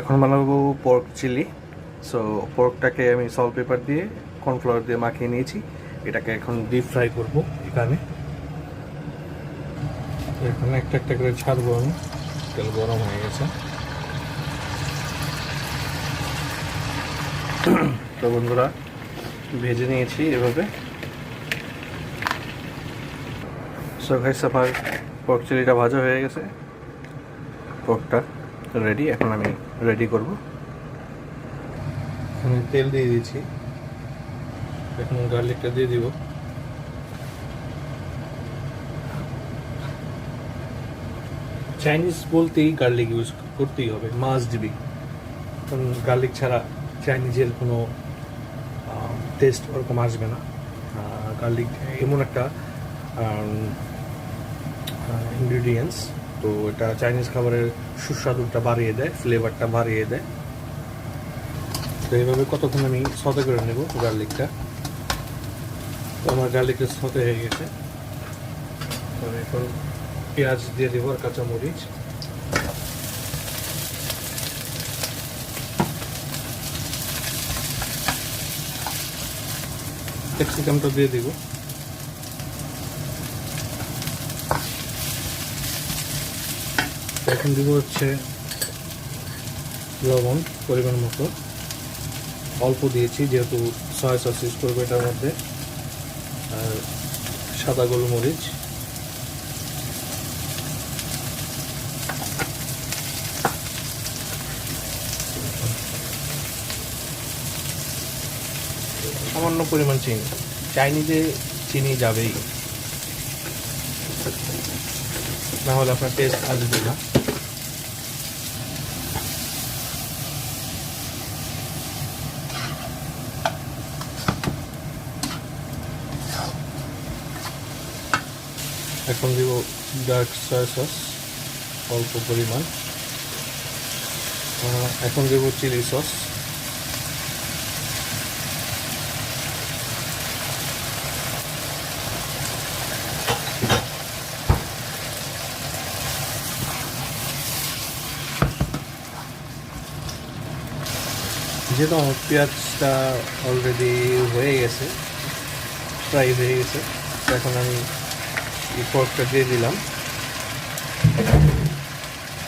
এখন বানাবো pork chilli. So পোর্কটাকে আমি সল্ট পেপার দিয়ে কর্নফ্লাওয়ার দিয়ে মাখিয়ে নিয়েছি। এটাকে এখন ডিপ ফ্রাই করবো এখানে। এখানে একটা একটা করে ছাড়বো আমি, তেল গরম হয়ে গেছে। তো বন্ধুরা, ভেজে নিয়েছি এভাবে। সো গাইস, আমার পোর্ক চিলিটা ভাজা হয়ে গেছে, পোর্কটা রেডি। এখন আমি রেডি করব। আমি তেল দিয়ে দিয়েছি, এখন গার্লিকটা দিয়ে দিব। চাইনিজ বলতেই গার্লিক ইউজ করতেই হবে, মাস্ট বি। কারণ গার্লিক ছাড়া চাইনিজের কোনো টেস্ট ওরকম আসবে না। গার্লিক এমন একটা ইনগ্রিডিয়েন্টস, তো এটা চাইনিজ খাবারের সুস্বাদুটা বাড়িয়ে দেয়, ফ্লেভারটা বাড়িয়ে দেয়। তো এইভাবে কতক্ষণ আমি সতে করে নেব গার্লিকটা। তো আমার গার্লিকটা সতে হয়ে গেছে। তো এখন পেঁয়াজ দিয়ে দেবো আর কাঁচামরিচ। ক্যাপসিকামটা দিয়ে দিব। এখন দিব হচ্ছে লবণ পরিমাণ মতো, অল্প দিয়েছি যেহেতু সয়া সস ইউজ করবো এটার মধ্যে। আর সাদা গোলমরিচ, সামান্য পরিমাণ চিনি। চাইনিজে চিনি যাবেই, না হলে আপনার টেস্ট আসবে না। এখন দিব ডার্ক সয়া সস অল্প পরিমাণ। এখন দেব চিলি সস। যেহেতু আমার পেঁয়াজটা অলরেডি হয়ে গেছে, ফ্রাই হয়ে গেছে, এখন আমি এই পর্কটা দিয়ে দিলাম।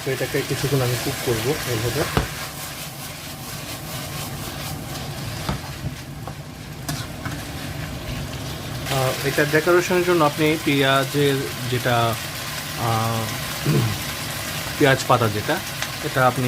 তো এটাকে কিছুক্ষণ আমি কুক করবো এইভাবে। এটা ডেকোরেশনের জন্য আপনি পেঁয়াজের যেটা পেঁয়াজ পাতা যেটা, এটা আপনি